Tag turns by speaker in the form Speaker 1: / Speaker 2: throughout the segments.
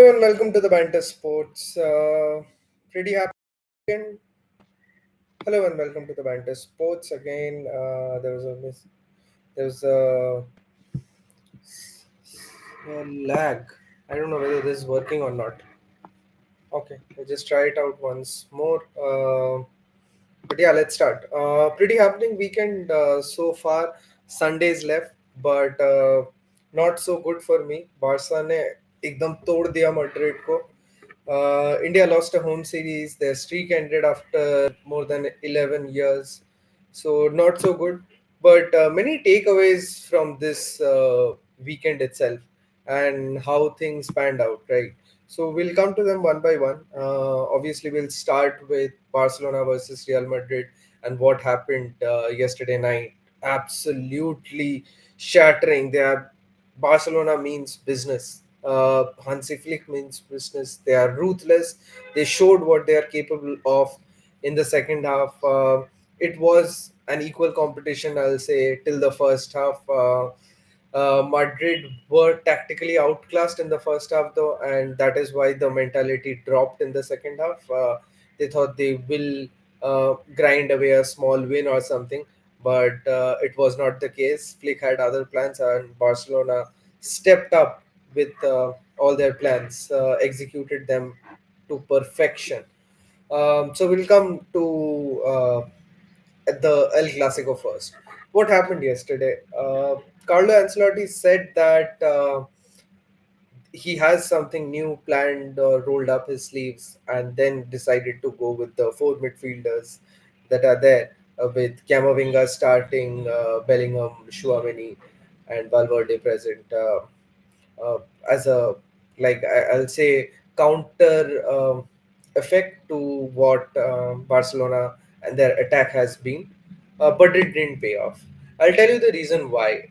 Speaker 1: Hello and welcome to the Banter Sports. Pretty happy. Again. Hello and welcome to the Banter Sports again. There was a lag. I don't know whether this is working or not. Okay, I'll just try it out once more. But yeah, let's start. Pretty happening weekend so far. Sundays left, but not so good for me. Barca ने एकदम तोड़ दिया Madrid को. India lost a home series. Their streak ended after more than 11 years. So, not so good. But many takeaways from this weekend itself and how things panned out, right? So, we'll come to them one by one. Obviously, we'll start with Barcelona versus Real Madrid and what happened yesterday night. Absolutely shattering. Barcelona means business. Hansi Flick means business. They are ruthless. They showed what they are capable of in the second half. It was an equal competition, I'll say, till the first half. Madrid were tactically outclassed in the first half, though, and that is why the mentality dropped in the second half. They thought they will grind away a small win or something, but it was not the case. Flick had other plans, and Barcelona stepped up with all their plans, executed them to perfection. So we'll come to the El Clasico first. What happened yesterday? Carlo Ancelotti said that he has something new planned, rolled up his sleeves, and then decided to go with the four midfielders that are there, with Camavinga starting, Bellingham, Chouameni, and Valverde present. Uh, as a, like, I'll say, counter effect to what Barcelona and their attack has been, but it didn't pay off. I'll tell you the reason why.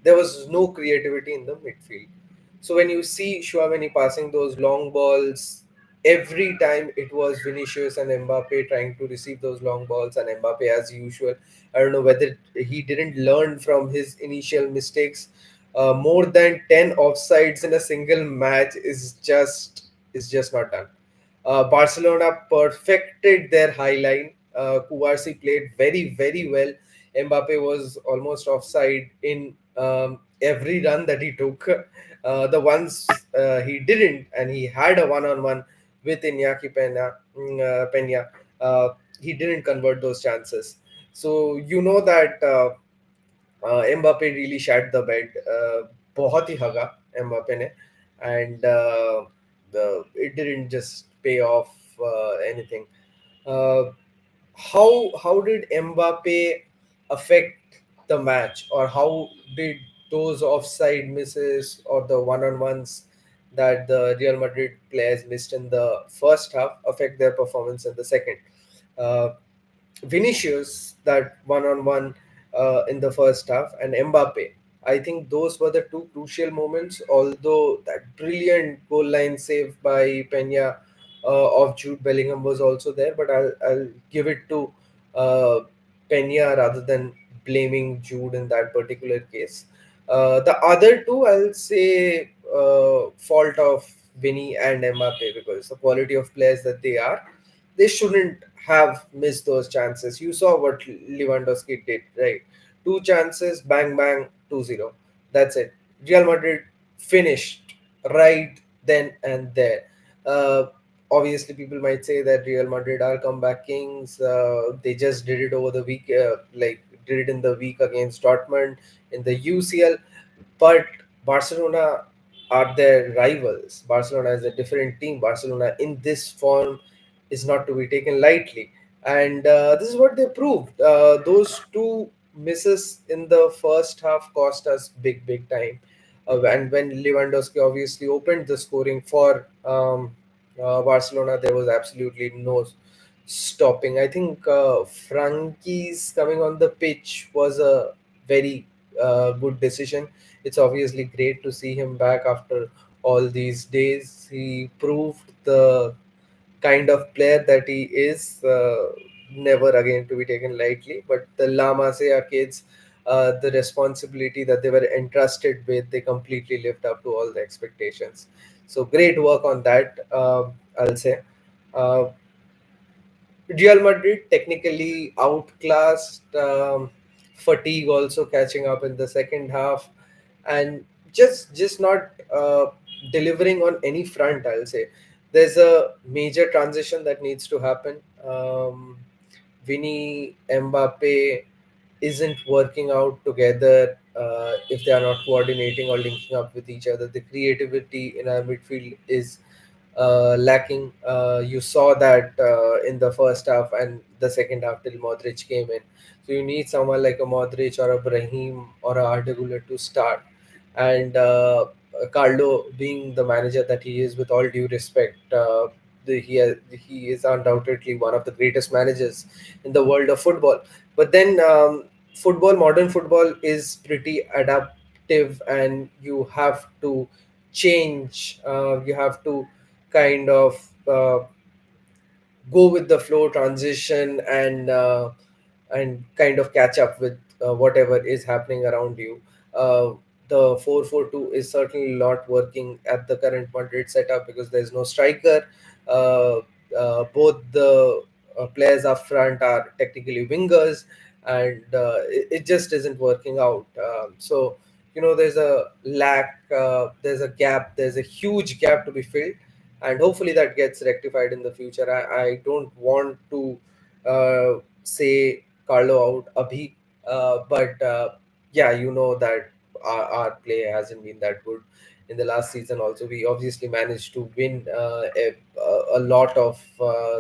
Speaker 1: There was no creativity in the midfield. So when you see Chouameni passing those long balls, every time it was Vinicius and Mbappe trying to receive those long balls, and Mbappe, as usual, I don't know whether he didn't learn from his initial mistakes. More than 10 offsides in a single match is just not done. Barcelona perfected their high line. Kouassi played very, very well. Mbappe was almost offside in every run that he took. The ones he didn't, and he had a one-on-one with Iñaki Peña, he didn't convert those chances. So you know that Mbappe really shat the bed. बहुत ही हगा Mbappe ने, and it didn't just pay off anything. Uh, how did Mbappe affect the match, or how did those offside misses or the one-on-ones that the Real Madrid players missed in the first half affect their performance in the second? Uh, Vinicius, that one-on-one in the first half, and Mbappe. I think those were the two crucial moments. Although that brilliant goal line save by Pena of Jude Bellingham was also there, but I'll give it to uh, Pena rather than blaming Jude in that particular case. The other two, I'll say, fault of Vinny and Mbappe, because the quality of players that they shouldn't have missed those chances. You saw what Lewandowski did, right? Two chances, bang, bang, 2-0. That's it. Real Madrid finished right then and there. Uh, Obviously, people might say that Real Madrid are comeback kings. They just did it over the week, did it in the week against Dortmund in the UCL. But Barcelona are their rivals. Barcelona is a different team. Barcelona in this form is not to be taken lightly, and this is what they proved. Those two misses in the first half cost us big, big time. And when Lewandowski obviously opened the scoring for Barcelona, there was absolutely no stopping. I think Frankie's coming on the pitch was a very good decision. It's obviously great to see him back after all these days. He proved the kind of player that he is, never again to be taken lightly. But the La Masia kids the responsibility that they were entrusted with, they completely lived up to all the expectations. So great work on that, I'll say. Uh, Real Madrid technically outclassed, fatigue also catching up in the second half, and just not delivering on any front. I'll say there's a major transition that needs to happen. Vinny, Mbappe isn't working out together if they are not coordinating or linking up with each other. The creativity in our midfield is lacking. You saw that in the first half and the second half till Modric came in. So you need someone like a Modric or a Brahim or a Arda Güler to start. And Carlo, being the manager that he is, with all due respect, he is undoubtedly one of the greatest managers in the world of football. But then modern football is pretty adaptive, and you have to change. You have to kind of go with the flow, transition, and kind of catch up with whatever is happening around you. Uh, the 4-4-2 is certainly not working at the current Madrid setup because there's no striker. Uh, both the players up front are technically wingers, and it just isn't working out. So, there's a lack, there's a gap, there's a huge gap to be filled, and hopefully that gets rectified in the future. I don't want to say Carlo out abhi, but yeah, that our play hasn't been that good in the last season. Also, we obviously managed to win a lot of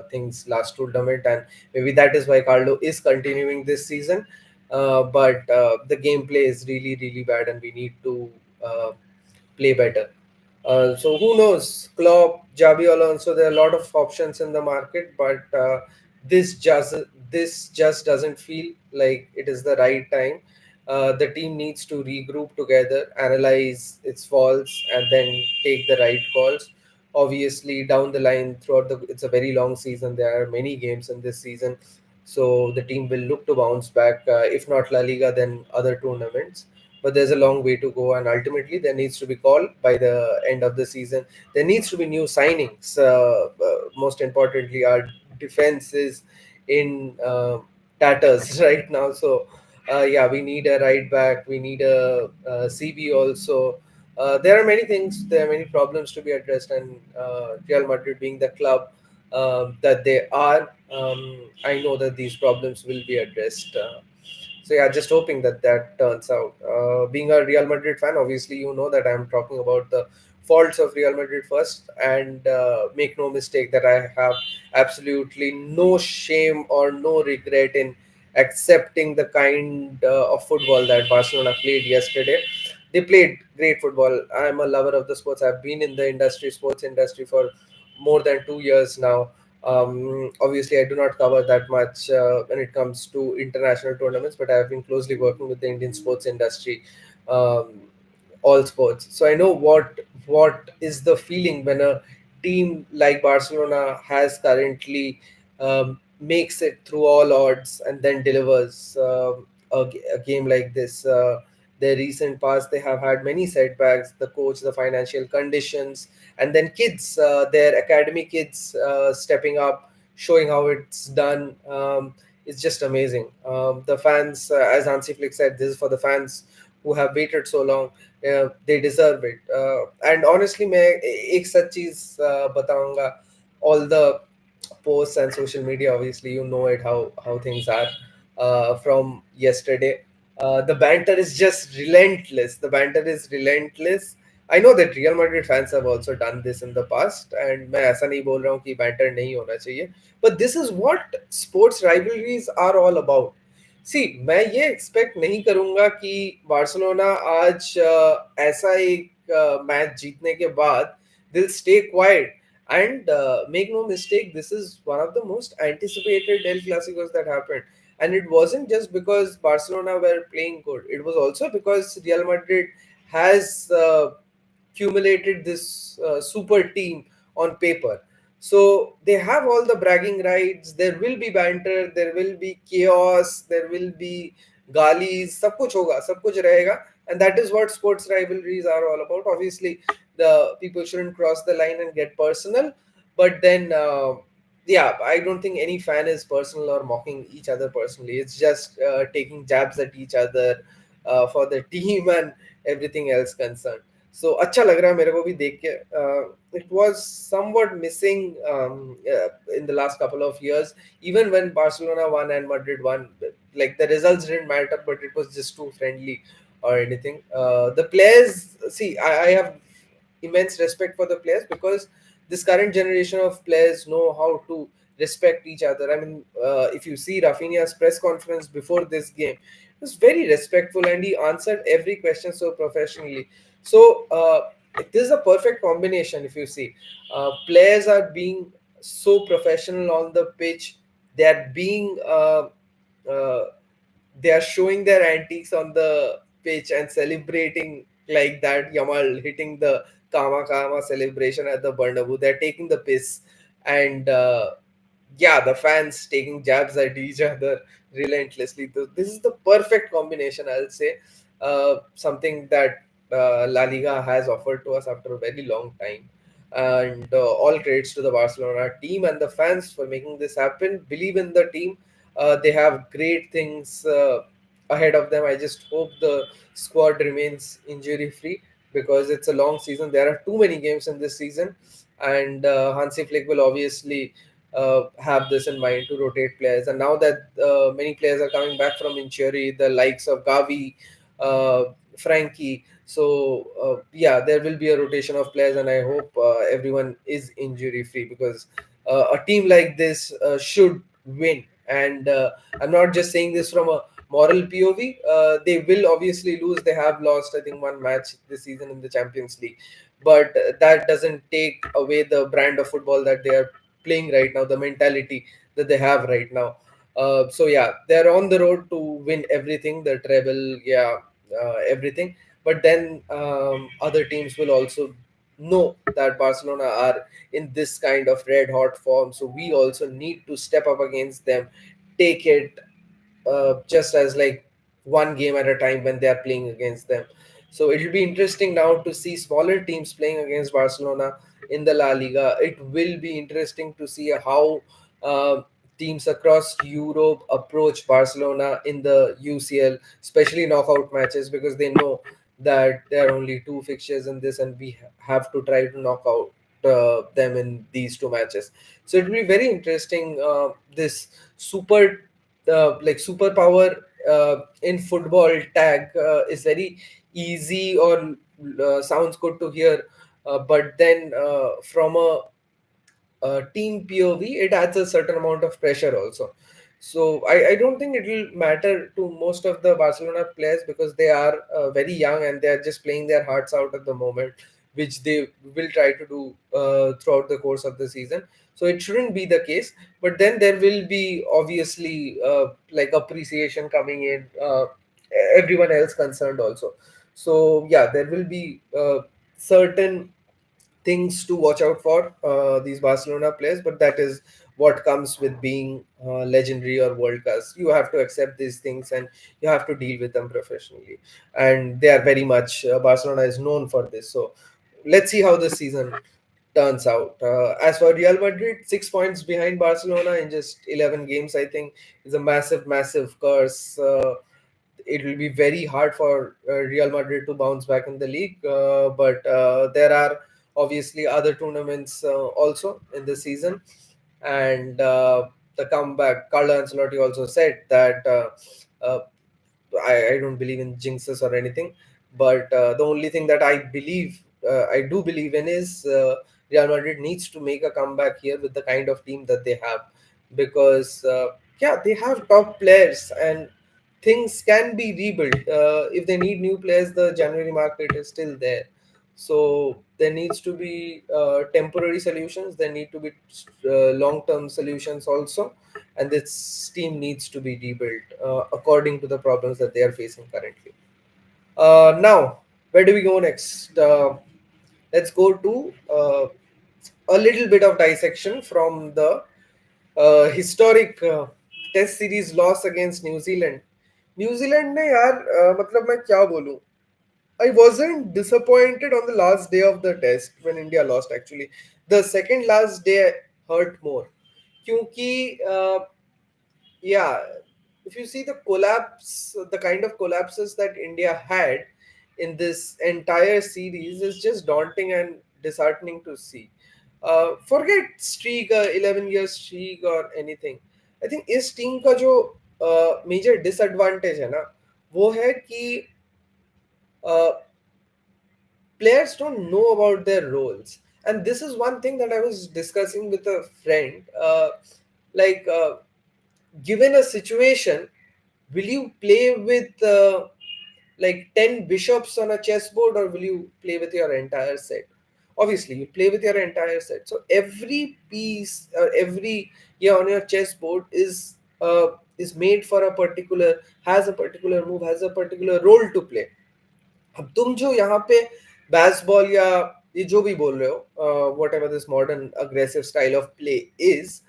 Speaker 1: things last tournament, and maybe that is why Carlo is continuing this season. But the gameplay is really, really bad, and we need to play better. So who knows? Klopp, Jabi Alonso. There are a lot of options in the market, but this just this just doesn't feel like it is the right time. The team needs to regroup together, analyze its faults, and then take the right calls. Obviously, down the line, it's a very long season. There are many games in this season, so the team will look to bounce back. If not La Liga, then other tournaments, but there's a long way to go, and ultimately there needs to be call by the end of the season. There needs to be new signings. Most importantly, our defense is in tatters right now. So yeah, we need a right back, we need a CB also. There are many things, there are many problems to be addressed, and Real Madrid being the club that they are, I know that these problems will be addressed. So yeah, just hoping that that turns out. Being a Real Madrid fan, obviously you know that I'm talking about the faults of Real Madrid first, and make no mistake that I have absolutely no shame or no regret in accepting the kind of football that Barcelona played yesterday. They played great football. I'm a lover of the sports. I've been in the sports industry, for more than 2 years now. Obviously, I do not cover that much when it comes to international tournaments, but I have been closely working with the Indian sports industry, um, all sports. So I know what is the feeling when a team like Barcelona has currently makes it through all odds and then delivers a game like this. Their recent past, they have had many setbacks: the coach, the financial conditions, and then kids, their academy kids stepping up, showing how it's done. It's just amazing. The fans, as Hansi Flick said, this is for the fans who have waited so long. They deserve it. And honestly, मैं एक सच चीज बताऊंगा. All the posts and social media, obviously you know it, how things are from yesterday. The banter is just relentless. The banter is relentless. I know that Real Madrid fans have also done this in the past, and मैं ऐसा नहीं बोल रहा हूँ कि banter नहीं होना चाहिए, but this is what sports rivalries are all about. सी मैं ये एक्सपेक्ट नहीं करूंगा कि बार्सिलोना आज ऐसा एक मैच जीतने के बाद दिल stay quiet. And make no mistake, this is one of the most anticipated El Clasicos that happened. And it wasn't just because Barcelona were playing good. It was also because Real Madrid has accumulated this super team on paper. So they have all the bragging rights. There will be banter. There will be chaos. There will be galis, सब कुछ होगा, सब कुछ रहेगा. And that is what sports rivalries are all about. Obviously, the people shouldn't cross the line and get personal, but then yeah, I don't think any fan is personal or mocking each other personally. It's just taking jabs at each other for the team and everything else concerned. So अच्छा लग रहा है मेरे को भी देख के. It was somewhat missing in the last couple of years, even when Barcelona won and Madrid won. Like the results didn't matter, but it was just too friendly or anything. The players, see, I have immense respect for the players because this current generation of players know how to respect each other. I mean, if you see Rafinha's press conference before this game, it was very respectful and he answered every question so professionally. So this is a perfect combination. If you see, players are being so professional on the pitch. They are being uh, they are showing their antiques on the pitch and celebrating like that. Yamal hitting the Kama Kama celebration at the Bernabeu. They're taking the piss, and yeah, the fans taking jabs at each other relentlessly. This is the perfect combination, I'll say. Something that La Liga has offered to us after a very long time. And all credits to the Barcelona team and the fans for making this happen. Believe in the team. They have great things ahead of them. I just hope the squad remains injury free because it's a long season. There are too many games in this season, and Hansi Flick will obviously have this in mind to rotate players. And now that many players are coming back from injury, the likes of Gavi, uh, Frankie. So yeah, there will be a rotation of players, and I hope everyone is injury free because a team like this should win. And I'm not just saying this from a moral POV. They will obviously lose. They have lost, I think, one match this season in the Champions League, but that doesn't take away the brand of football that they are playing right now, the mentality that they have right now. So yeah, they're on the road to win everything, the treble, yeah, everything. But then other teams will also know that Barcelona are in this kind of red hot form. So we also need to step up against them, take it just as like one game at a time when they are playing against them. So it will be interesting now to see smaller teams playing against Barcelona in the La Liga. It will be interesting to see how uh, teams across Europe approach Barcelona in the UCL, especially knockout matches, because they know that there are only two fixtures in this, and we have to try to knock out them in these two matches. So it will be very interesting. This super like superpower in football tag is very easy or sounds good to hear, but then from a team POV, it adds a certain amount of pressure also. So I don't think it will matter to most of the Barcelona players because they are very young and they are just playing their hearts out at the moment, which they will try to do throughout the course of the season. So it shouldn't be the case. But then there will be obviously like appreciation coming in, everyone else concerned also. So yeah, there will be certain things to watch out for these Barcelona players, but that is what comes with being legendary or world class. You have to accept these things and you have to deal with them professionally. And they are very much, Barcelona is known for this. So let's see how this season turns out. As for Real Madrid, 6 points behind Barcelona in just 11 games, I think, is a massive, massive curse. It will be very hard for Real Madrid to bounce back in the league. But there are obviously other tournaments also in the season. And the comeback, Carlo Ancelotti also said that uh, I don't believe in jinxes or anything, but the only thing that I do believe in is Real Madrid needs to make a comeback here with the kind of team that they have, because yeah, they have top players and things can be rebuilt. If they need new players, the January market is still there. So there needs to be temporary solutions. There need to be long-term solutions also, and this team needs to be rebuilt according to the problems that they are facing currently. Now, where do we go next? Let's go to a little bit of dissection from the historic Test series loss against New Zealand. New Zealand ने यार मतलब मैं क्या बोलूं, I wasn't disappointed on the last day of the test when India lost actually. The second last day hurt more. क्योंकि yeah, if you see the collapse, the kind of collapses that India had in this entire series is just daunting and disheartening to see. Forget streak, 11 year streak or anything. I think इस team का जो major disadvantage है ना, वो है कि players don't know about their roles. And this is one thing that I was discussing with a friend. Like given a situation, will you play with like 10 bishops on a chessboard, or will you play with your entire set? Obviously you play with your entire set, so every piece or every, yeah, on your chessboard is made for a particular, has a particular move, has a particular role to play. अब तुम जो यहाँ पे Bazball या ये जो भी बोल रहे हो, what ever this modern aggressive style of play is,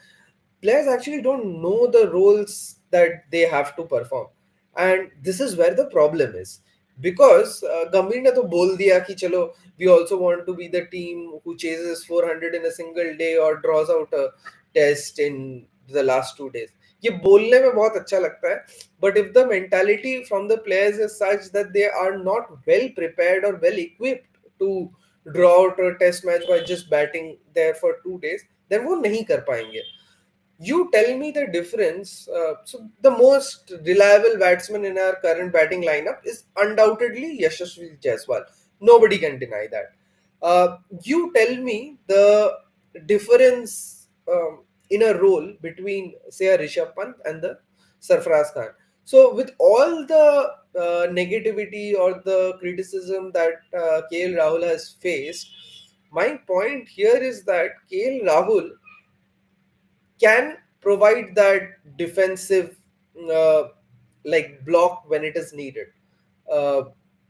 Speaker 1: players actually don't know the roles that they have to perform, and this is where the problem is. Because गंभीर ने तो बोल दिया कि चलो we also want to be the team who chases 400 in a single day or draws out a test in the last 2 days. ये बोलने में बहुत अच्छा लगता है, but if the mentality from the players is such that they are not well prepared or well equipped to draw out a test match by just batting there for 2 days, then वो नहीं कर पाएंगे. You tell me the difference. So the most reliable batsman in our current batting lineup is undoubtedly Yashasvi Jaiswal. Nobody can deny that. You tell me the difference in a role between, say, a Rishabh Pant and the Sarfaraz Khan. So with all the negativity or the criticism that KL Rahul has faced, my point here is that KL Rahul can provide that defensive uh, like block when it is needed. Uh,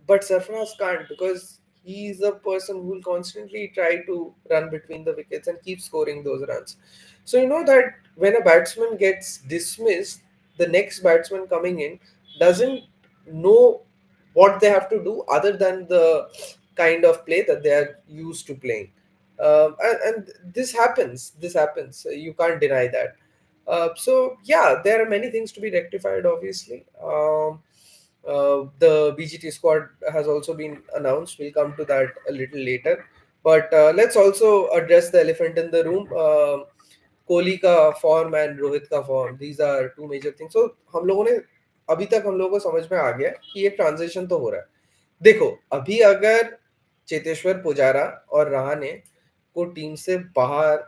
Speaker 1: but Sarfaraz can't, because he's a person who will constantly try to run between the wickets and keep scoring those runs. So you know that when a batsman gets dismissed, the next batsman coming in doesn't know what they have to do other than the kind of play that they are used to playing. And this happens. This happens. You can't deny that. So yeah, there are many things to be rectified. Obviously, the BGT squad has also been announced. We'll come to that a little later. But let's also address the elephant in the room. Kohli का form and Rohit का form, these are two major things. So हम लोगों ने अभी तक, हम लोगों को समझ में आ गया कि एक ट्रांजिशन तो हो रहा है. देखो, अभी अगर चेतेश्वर पुजारा और रहाणे को टीम से बाहर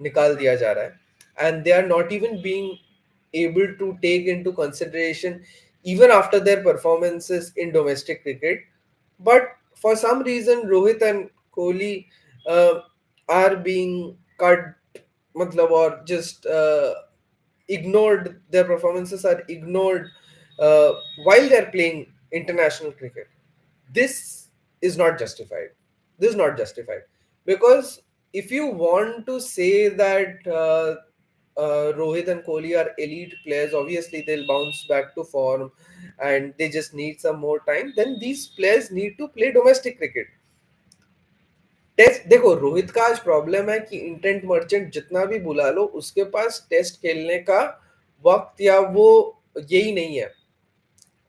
Speaker 1: निकाल दिया जा रहा है, and they are not even being able to take into consideration even after their performances in domestic cricket, but for some reason Rohit and Kohli uh, are being cut, matlab, or just ignored, their performances are ignored uh, while they're playing international cricket. This is not justified. This is not justified, because if you want to say that Rohit and Kohli are elite players, obviously they'll bounce back to form and they just need some more time. Then these players need to play domestic cricket. Test देखो, रोहित का आज problem है कि intent merchant जितना भी बुला लो, उसके पास test खेलने का वक्त या वो यही नहीं है.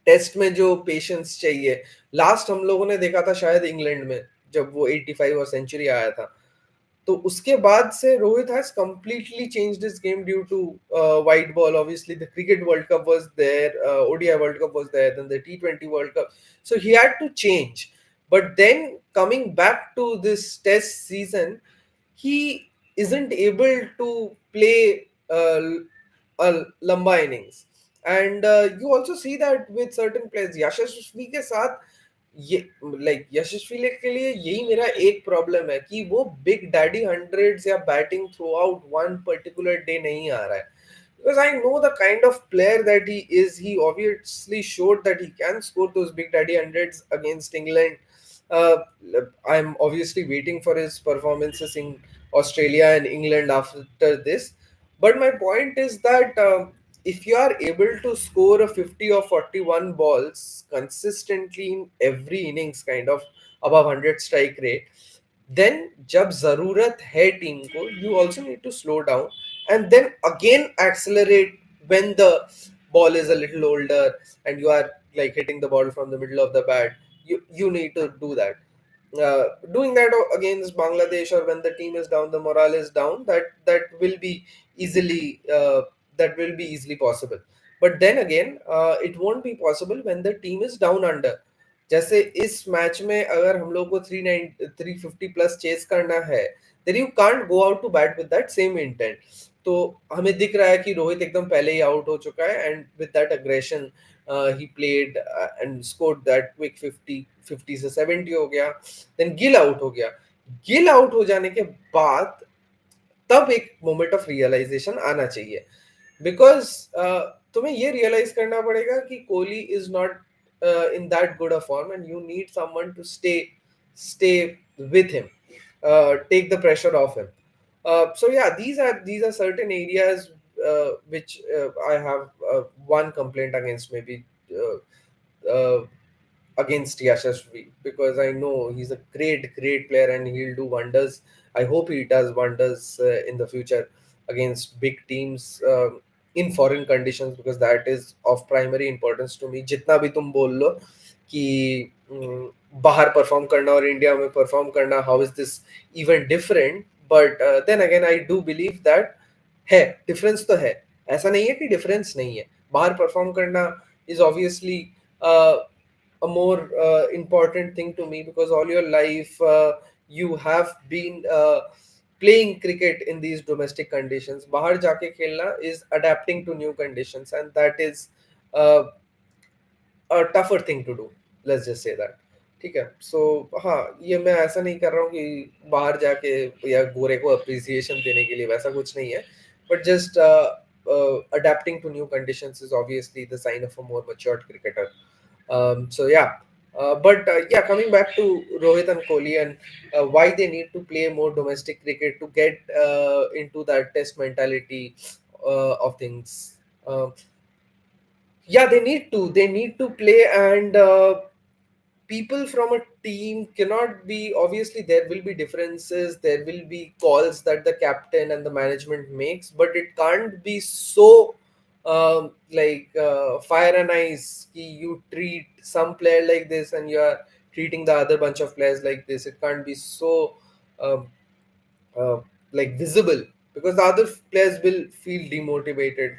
Speaker 1: टेस्ट में जो पेशेंस चाहिए, लास्ट हम लोगों ने देखा था शायद इंग्लैंड में, जब वो 85 और सेंचुरी आया था. तो उसके बाद से Rohit has completely changed his game due to white ball. Obviously the cricket world cup was there, ODI world cup was there, then the टी20 world cup. So he had to change. But then coming back to this test season, he isn't able to play a lamba innings. And you also see that with certain players. यशस्वी के साथ ये, like यशस्वी के लिए यही मेरा एक problem है कि वो बिग डैडी हंड्रेड्स या batting through out one particular day नहीं आ रहा है. Because I know the kind of player that he is. He obviously showed that he can score those big daddy hundreds against England. Uh, I'm obviously waiting for his performances in Australia and England after this. But my point is that if you are able to score a 50 or 41 balls consistently in every innings, kind of above 100 strike rate, then जब जरूरत है team को, you also need to slow down and then again accelerate when the ball is a little older and you are like hitting the ball from the middle of the bat. You need to do that. Doing that against Bangladesh, or when the team is down, the morale is down, that will be easily possible. But then again, it won't be possible when the team is down under. जैसे इस match में अगर हम लोग को 350 plus chess करना है, then you can't go out to bat with that same intent. तो हमें दिख रहा है कि रोहित एकदम पहले ही आउट हो चुका है, and with that aggression he played and scored that quick 50 से 70 हो गया. देन गिल आउट हो गया. गिल आउट हो जाने के बाद तब एक मोमेंट ऑफ रियलाइजेशन आना चाहिए, बिकॉज तुम्हें ये रियलाइज करना पड़ेगा कि Kohli is not in that good a form and you need someone to stay with him, take the pressure off him. So yeah, these are certain areas which I have one complaint against, maybe uh, uh, against Yashasvi, because I know he's a great player and he'll do wonders. I hope he does wonders in the future against big teams in foreign conditions, because that is of primary importance to me. जितना भी तुम बोल लो कि बाहर perform करना और India में perform करना, how is this even different, but then again I do believe that है डिफरेंस तो है. ऐसा नहीं है कि डिफरेंस नहीं है. बाहर परफॉर्म करना is obviously a more important thing to me, because all your life you have been playing cricket in these domestic conditions. बाहर जाके खेलना is adapting to new conditions, and that is uh, a tougher thing to do. Let's just say that. ठीक है. सो हाँ, ये मैं ऐसा नहीं कर रहा हूँ कि बाहर जाके या गोरे को अप्रिसिएशन देने के लिए, वैसा कुछ नहीं है. But just adapting to new conditions is obviously the sign of a more matured cricketer. So yeah, but yeah, coming back to Rohit and Kohli, and why they need to play more domestic cricket to get into that test mentality of things. Yeah, they need to play, and people from a team cannot be, obviously there will be differences, there will be calls that the captain and the management makes, but it can't be so fire and ice ki you treat some player like this and you are treating the other bunch of players like this. It can't be so um, uh, visible, because the other players will feel demotivated,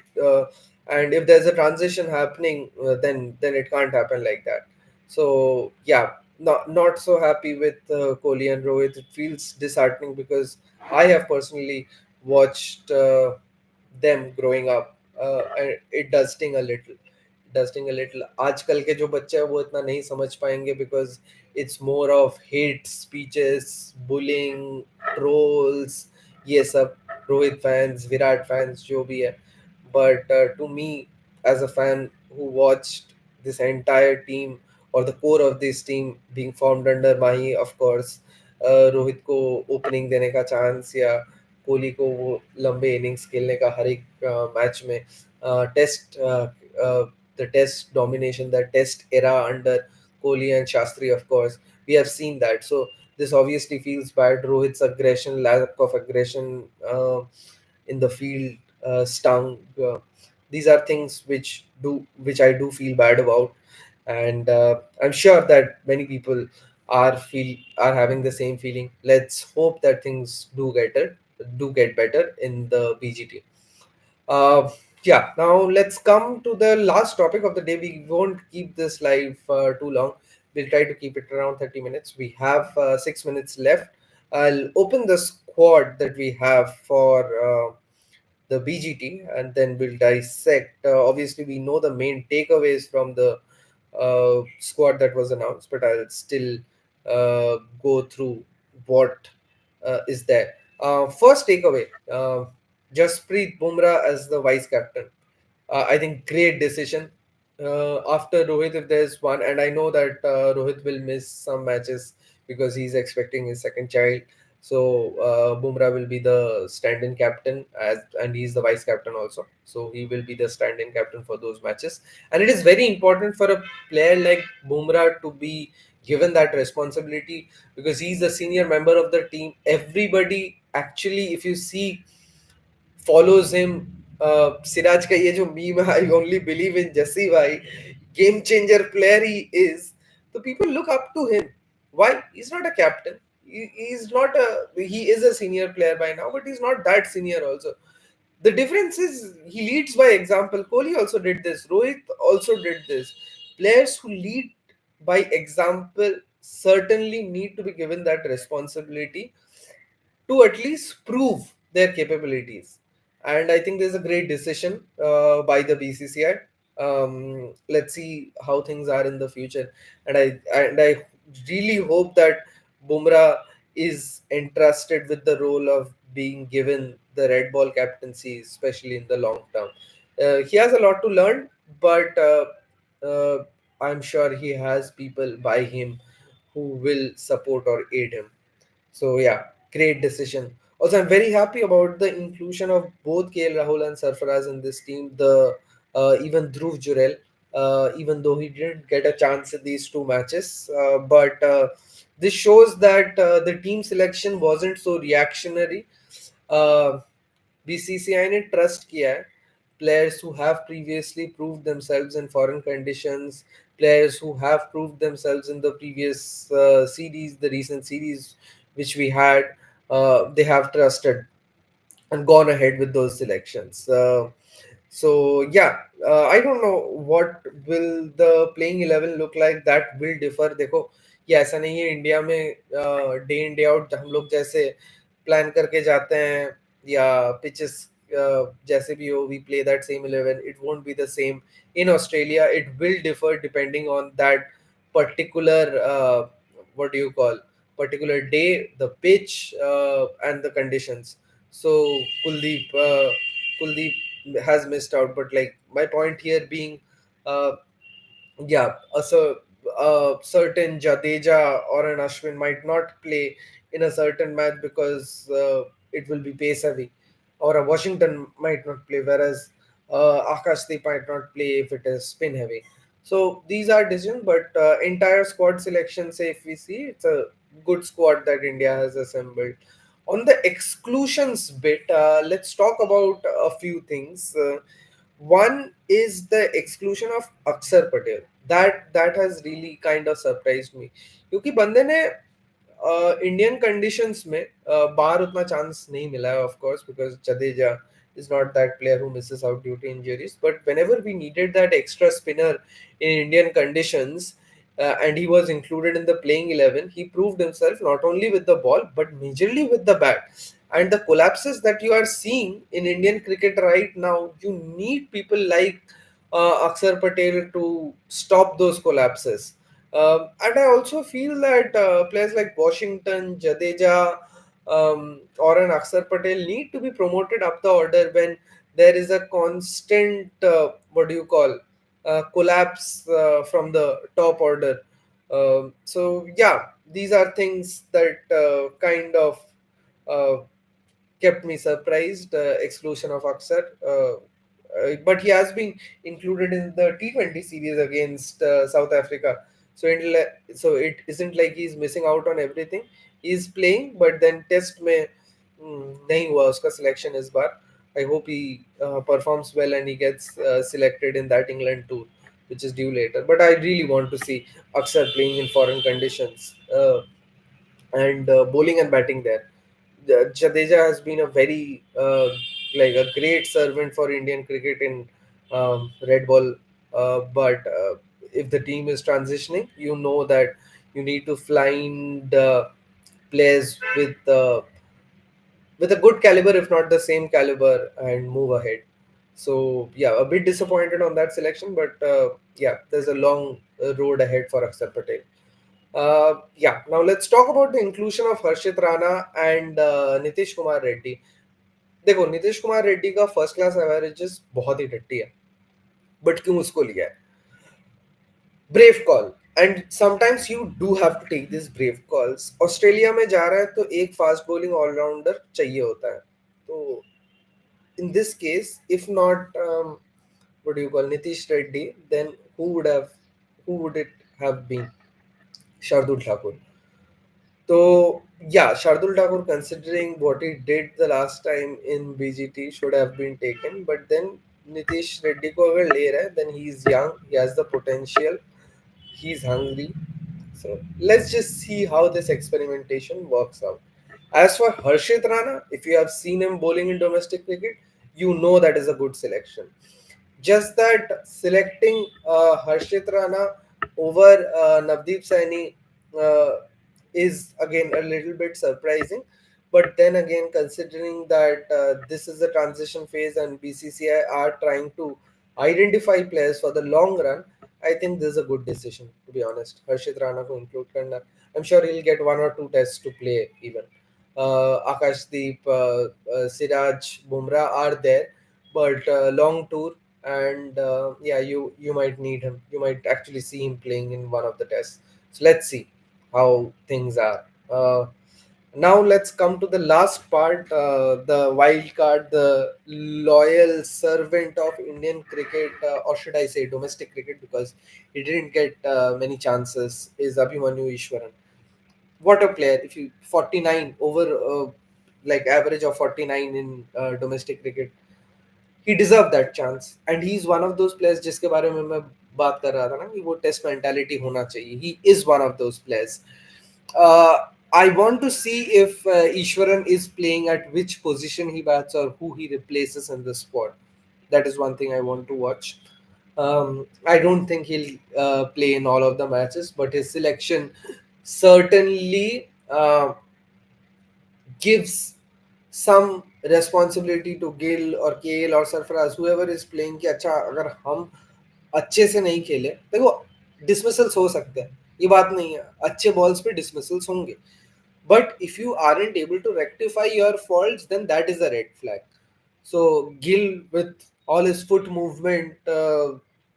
Speaker 1: and if there's a transition happening, then it can't happen like that. So yeah, not so happy with Kohli and Rohit. It feels disheartening, because I have personally watched them growing up, and it does sting a little. Dusting a little. आजकल के जो बच्चे हैं वो इतना नहीं समझ पाएंगे, because it's more of hate speeches, bullying, trolls, ये सब. रोहित फैंस, विराट फैंस, जो भी है. But to me, as a fan who watched this entire team, or the core of this team being formed under Mahi, of course, Rohit को opening देने का chance, या कोहली को वो लंबे इनिंग्स खेलने का हर एक मैच में, test the test domination, the test era under Kohli and Shastri, of course. We have seen that. So this obviously feels bad. Rohit's aggression, lack of aggression in the field, stung. These are things which I do feel bad about, and I'm sure that many people are having the same feeling. Let's hope that things do get better in the BGT. Uh, yeah, now let's come to the last topic of the day. We won't keep this live too long. We'll try to keep it around 30 minutes. We have 6 minutes left. I'll open the squad that we have for the BGT, and then we'll dissect. Obviously, we know the main takeaways from the squad that was announced, but I'll still go through what is there. First takeaway, Jasprit Bumrah as the vice captain. I think great decision. After Rohit, if there's one, and I know that Rohit will miss some matches because he's expecting his second child. So Bumrah will be the stand-in captain, and he's the vice captain also. So he will be the stand-in captain for those matches. And it is very important for a player like Bumrah to be given that responsibility, because he's the senior member of the team. Everybody actually, if you see, follows him. Siraj का ये जो meme है, I only believe in Jassi भाई, game changer player he is. So people look up to him. Why? He's not a captain. He's not a. He is a senior player by now, but he's not that senior also. The difference is he leads by example. Kohli also did this. Rohit also did this. Players who lead by example certainly need to be given that responsibility to at least prove their capabilities. And I think there's a great decision by the BCCI. Let's see how things are in the future, and I really hope that Bumrah is entrusted with the role of being given the red ball captaincy, especially in the long term. He has a lot to learn, but I'm sure he has people by him who will support or aid him. So yeah, great decision. Also, I'm very happy about the inclusion of both KL Rahul and Sarfaraz in this team. The even Dhruv Jurel, even though he didn't get a chance in these two matches, but this shows that the team selection wasn't so reactionary. Uh, BCCI ने trust किया है players who have previously proved themselves in foreign conditions, players who have proved themselves in the previous series, the recent series which we had. They have trusted and gone ahead with those selections. So yeah, I don't know what will the playing 11 look like. That will differ. देखो, ये ऐसा नहीं है India में day in day out हम लोग जैसे plan करके जाते हैं, या पिचेस जैसे भी हो, we play that same 11. It won't be the same in Australia. It will differ depending on that particular what do you call, particular day, the pitch, and the conditions. So Kuldeep has missed out, but like my point here being, uh, yeah, a certain Jadeja or an Ashwin might not play in a certain match because it will be pace heavy, or a Washington might not play, whereas Akashdeep might not play if it is spin heavy. So these are decisions, but entire squad selection, say if we see, it's a good squad that India has assembled. On the exclusions bit, let's talk about a few things. One is the exclusion of Aksar Patel. That has really kind of surprised me, क्योंकि बंदे ने Indian conditions में बाहर उतना chance नहीं मिला है, of course, because Jadeja is not that player who misses out due to injuries. But whenever we needed that extra spinner in Indian conditions, and he was included in the playing 11, he proved himself not only with the ball but majorly with the bat. And the collapses that you are seeing in Indian cricket right now, you need people like Aksar Patel to stop those collapses. And I also feel that players like Washington, Jadeja, or an Aksar Patel need to be promoted up the order when there is a constant, what do you call, collapse from the top order. So yeah, these are things that kind of uh, kept me surprised. Exclusion of Aksar, but he has been included in the T20 series against South Africa. So it isn't like he's missing out on everything. He's playing, but then Test में नहीं हुआ उसका selection इस बार. I hope he performs well and he gets selected in that England tour, which is due later. But I really want to see Aksar playing in foreign conditions, and bowling and batting there. Jadeja has been a very like a great servant for Indian cricket in red ball. But if the team is transitioning, you know that you need to find players with a good caliber, if not the same caliber, and move ahead. So yeah, a bit disappointed on that selection, but yeah, there's a long road ahead for Akshar Patel. Yeah, now let's talk about the inclusion of Harshit Rana and Nitish Kumar Reddy. देखो, नीतीश कुमार रेड्डी का first class averages बहुत ही टट्टी है, but क्यों उसको लिया है? Brave call. And sometimes you do have to take this brave calls. Australia में जा रहा है तो एक फास्ट बॉलिंग ऑलराउंडर चाहिए होता है. तो in this case, if not what do you call Nitish Reddy, then who would it have been? Shardul Thakur. So yeah, Shardul Thakur, considering what he did the last time in BGT, should have been taken. But then Nitish Reddy ko agar le raha hai, then he's young, he has the potential, he's hungry. So let's just see how this experimentation works out. As for Harshit Rana, if you have seen him bowling in domestic cricket, you know that is a good selection. Just that selecting Harshit Rana over Navdeep Saini uh, is again a little bit surprising. But then again, considering that this is a transition phase and BCCI are trying to identify players for the long run, I think this is a good decision, to be honest. Harshit Rana ko include karna. I'm sure he'll get one or two tests to play even. Akashdeep, Siraj, Bumrah are there, but long tour, and yeah, you might need him. You might actually see him playing in one of the tests. So let's see how things are. Now let's come to the last part, the wild card, the loyal servant of Indian cricket, or should I say domestic cricket, because he didn't get many chances, is Abhimanyu Ishwaran. What a player! If you 49 over, like average of 49 in domestic cricket, he deserved that chance, and he's one of those players जिसके बारे में मैं बात कर रहा था ना कि वो टेस्ट मेंटालिटी होना चाहिए. He is one of those players. uh, I want to see if Ishwaran is playing at which position he bats or who he replaces in the squad. That is one thing I want to watch. I don't think he'll play in all of the matches, but his selection certainly gives some responsibility to Gill or KL or Sarfaraz, whoever is playing, कि अच्छा अगर हम अच्छे से नहीं खेले, देखो dismissals हो सकते हैं, ये बात नहीं है, अच्छे बॉल्स पे डिसमिसल्स होंगे, but if you aren't able to rectify your faults, then that is a red flag. So Gill, with all his foot movement,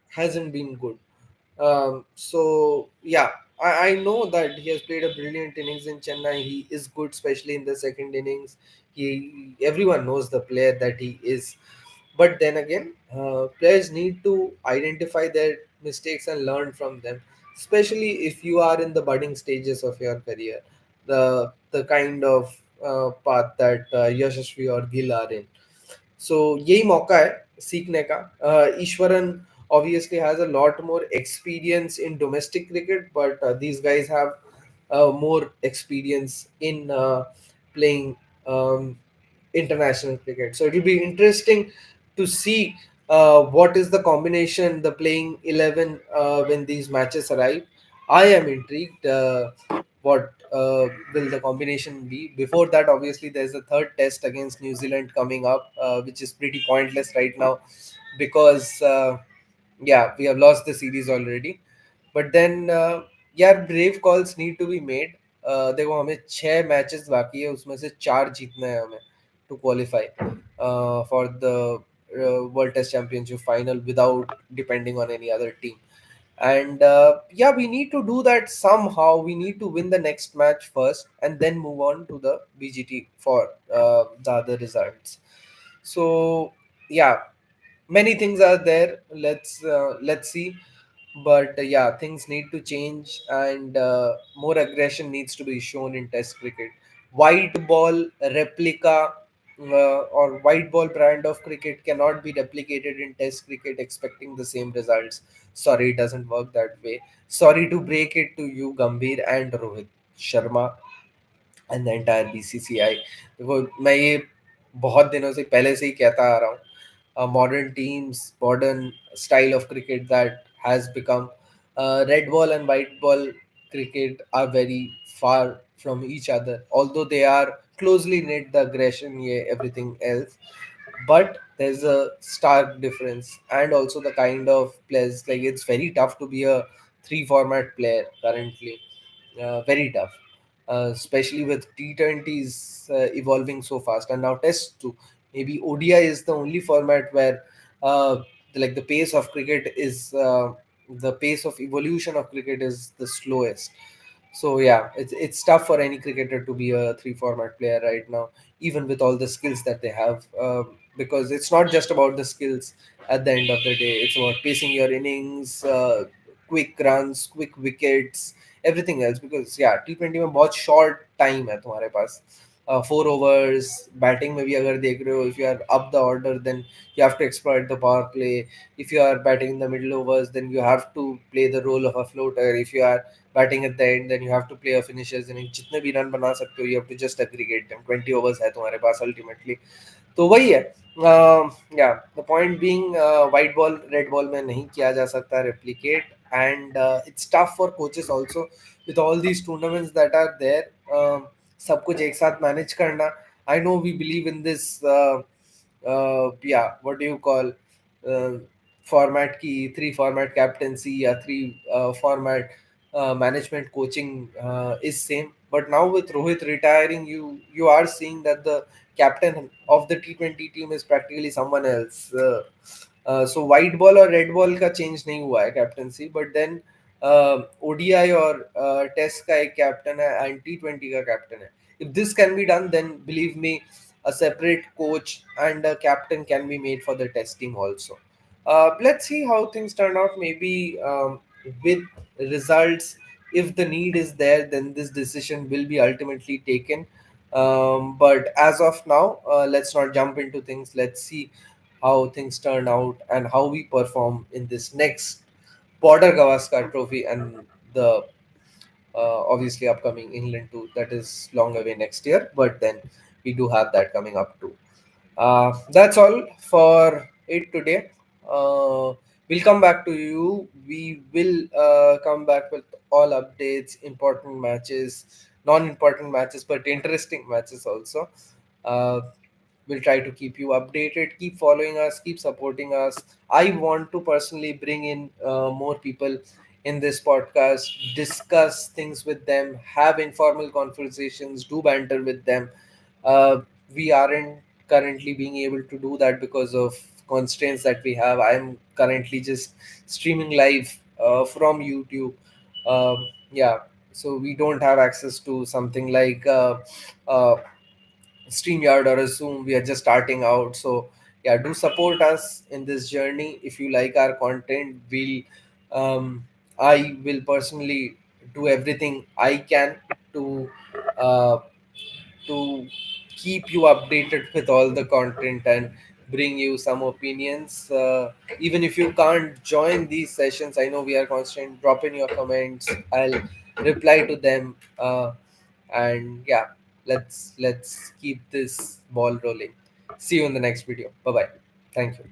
Speaker 1: hasn't been good. So yeah, I know that he has played a brilliant innings in Chennai. He is good, especially in the second innings. Everyone knows the player that he is. But then again, players need to identify their mistakes and learn from them, especially if you are in the budding stages of your career, the kind of path that Yashasvi or Gill are in. सो यही मौका है सीखने का. Eswaran obviously has a lot more experience in domestic cricket, but these guys have more experience in playing international cricket. So it'll be interesting to see what is the combination, the playing 11 when these matches arrive. I am intrigued. What will the combination be? Before that, obviously, there's a third test against New Zealand coming up, which is pretty pointless right now because, yeah, we have lost the series already. But then, यार brave calls need to be made. देखो हमें 6 matches बाकी है, उसमें से 4 जीतने हैं हमें to qualify for the world test championship final without depending on any other team. And yeah, we need to do that somehow. We need to win the next match first and then move on to the BGT for the other results. So yeah, many things are there. Let's see. But yeah, things need to change, and more aggression needs to be shown in test cricket. White ball replica or white ball brand of cricket cannot be replicated in test cricket expecting the same results. Sorry, it doesn't work that way. Sorry to break it to you, Gambhir and Rohit Sharma and the entire BCCI. देखो मैं ये बहुत दिनों से पहले से ही कहता आ रहा हूँ, modern teams, modern style of cricket that has become red ball and white ball cricket are very far from each other, although they are closely knit, the aggression, yeah, everything else, but there's a stark difference. And also the kind of players, like it's very tough to be a three format player currently, very tough, especially with T20s evolving so fast, and now Test too. Maybe ODI is the only format where, like the pace of cricket is the pace of evolution of cricket is the slowest. So yeah, it's tough for any cricketer to be a three format player right now, even with all the skills that they have, because it's not just about the skills. At the end of the day, it's about pacing your innings, quick runs, quick wickets, everything else. Because yeah, T20 में बहुत short time है तुम्हारे पास. 4 overs batting में भी अगर देख रहे हो, if you are up the order, then you have to exploit the power play. If you are batting in the middle overs, then you have to play the role of a floater. If you are batting at the end, then you have to play a finishers inning. जितने भी run बना सकते हो, you have to just aggregate them. 20 overs है तुम्हारे पास ultimately. तो वही है. Yeah the point being, white ball red ball में नहीं किया जा सकता replicate. And it's tough for coaches also with all these tournaments that are there. सब कुछ एक साथ मैनेज करना. I know we believe in this, yeah what do you call, format की थ्री फॉर्मेट कैप्टेंसी या three format management coaching is same. But now with Rohit retiring, you are seeing that the captain of the T20 team is practically someone else. So white ball और red ball का change नहीं हुआ है captaincy, but then ODI और Test का एक captain है and T20 का captain है. If this can be done, then believe me, a separate coach and a captain can be made for the testing also. Let's see how things turn out. Maybe with results, if the need is there, then this decision will be ultimately taken. But as of now, let's not jump into things. Let's see how things turn out and how we perform in this next Border Gavaskar Trophy and the obviously upcoming England tour that is long away next year. But then we do have that coming up too. That's all for it today. We'll come back to you. We will come back with all updates, important matches, non-important matches, but interesting matches also. Uh, we'll try to keep you updated. Keep following us. Keep supporting us. I want to personally bring in more people in this podcast, discuss things with them, have informal conversations, do banter with them. We aren't currently being able to do that because of constraints that we have. I'm currently just streaming live from YouTube. Yeah, so we don't have access to something like StreamYard or a Zoom. We are just starting out. So yeah, do support us in this journey. If you like our content, I will personally do everything I can to uh, to keep you updated with all the content and bring you some opinions. Even if you can't join these sessions, I know we are constant. Drop in your comments. I'll reply to them. And yeah, let's keep this ball rolling. See you in the next video. Bye bye. Thank you.